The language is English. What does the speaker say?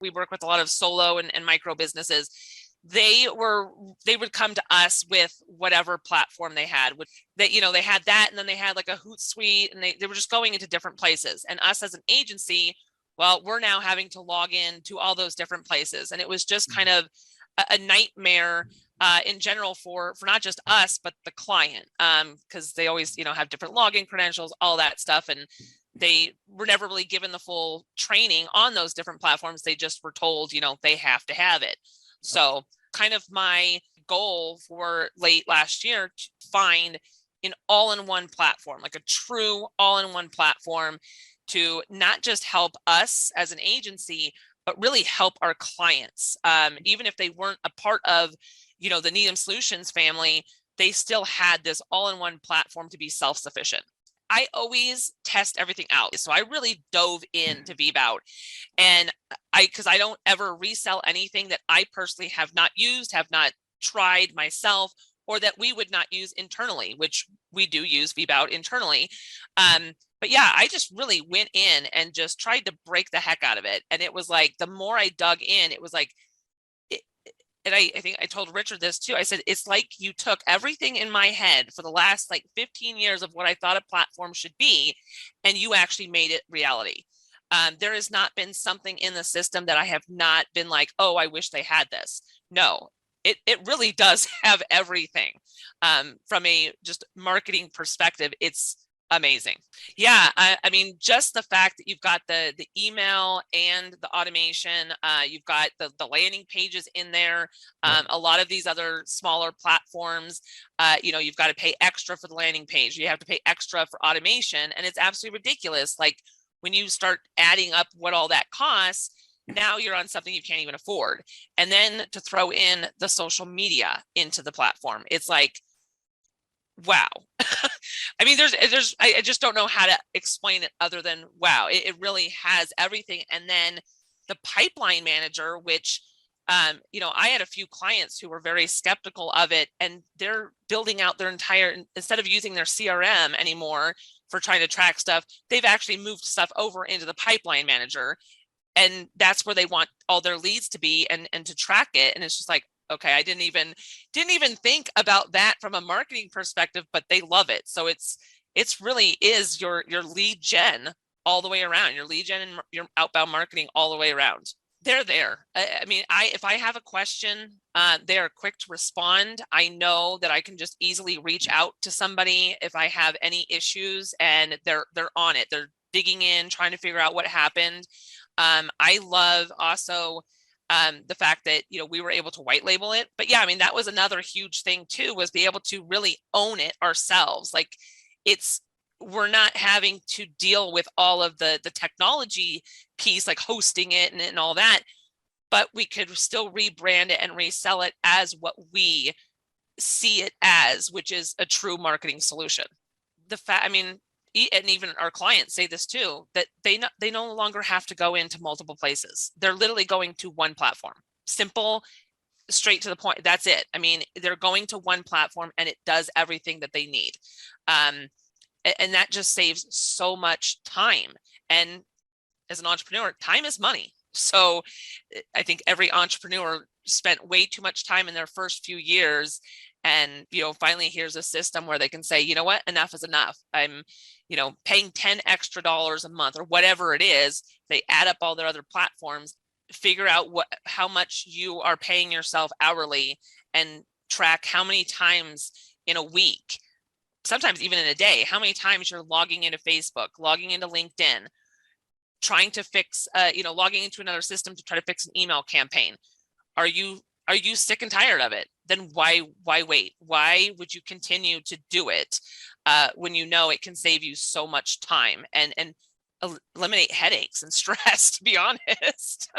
we work with a lot of solo and micro businesses. They would come to us with whatever platform they had, with that, they had that, and then they had like a Hootsuite, and they were just going into different places. And us as an agency, well, we're now having to log in to all those different places. And it was just kind of a nightmare in general for not just us, but the client, because they always, have different login credentials, all that stuff. And they were never really given the full training on those different platforms. They just were told, they have to have it. So kind of my goal for late last year to find an all-in-one platform, like a true all-in-one platform to not just help us as an agency, but really help our clients. Even if they weren't a part of, the Needham Solutions family, they still had this all-in-one platform to be self-sufficient. I always test everything out. So I really dove into VBOUT, and because I don't ever resell anything that I personally have not used, have not tried myself, or that we would not use internally, which we do use VBOUT internally. But yeah, I just really went in and just tried to break the heck out of it. And it was like, the more I dug in, it was like, and I think I told Richard this too. I said, it's like you took everything in my head for the last 15 years of what I thought a platform should be, and you actually made it reality. There has not been something in the system that I have not been like, oh, I wish they had this. No, it really does have everything. From a just marketing perspective, it's amazing. Yeah, I mean, just the fact that you've got the email and the automation, you've got the landing pages in there. A lot of these other smaller platforms, you've got to pay extra for the landing page. You have to pay extra for automation, and it's absolutely ridiculous. Like, when you start adding up what all that costs, now you're on something you can't even afford. And then to throw in the social media into the platform, it's like, wow. I mean, I just don't know how to explain it other than wow. It really has everything. And then the pipeline manager, which, I had a few clients who were very skeptical of it, and they're building out their entire, instead of using their CRM anymore for trying to track stuff, they've actually moved stuff over into the pipeline manager. And that's where they want all their leads to be and to track it. And it's just like, okay, I didn't even think about that from a marketing perspective, but they love it. So it's really is your lead gen all the way around, your lead gen and your outbound marketing all the way around. They're there. I mean, if I have a question, they are quick to respond. I know that I can just easily reach out to somebody if I have any issues, and they're on it. They're digging in, trying to figure out what happened. I love also the fact that, we were able to white label it. But yeah, I mean, that was another huge thing too, was be able to really own it ourselves. Like, we're not having to deal with all of the technology piece, like hosting it and all that, but we could still rebrand it and resell it as what we see it as, which is a true marketing solution. I mean, and even our clients say this too, that they no longer have to go into multiple places. They're literally going to one platform. Simple, straight to the point. That's it. I mean, they're going to one platform, and it does everything that they need. And that just saves so much time. And as an entrepreneur, time is money. So I think every entrepreneur spent way too much time in their first few years. And, finally, here's a system where they can say, you know what, enough is enough. I'm, paying $10 extra a month or whatever it is. They add up all their other platforms, figure out how much you are paying yourself hourly, and track how many times in a week, sometimes even in a day, how many times you're logging into Facebook, logging into LinkedIn, trying to fix, logging into another system to try to fix an email campaign. Are you sick and tired of it? Then why wait? Why would you continue to do it when you know it can save you so much time and eliminate headaches and stress, to be honest?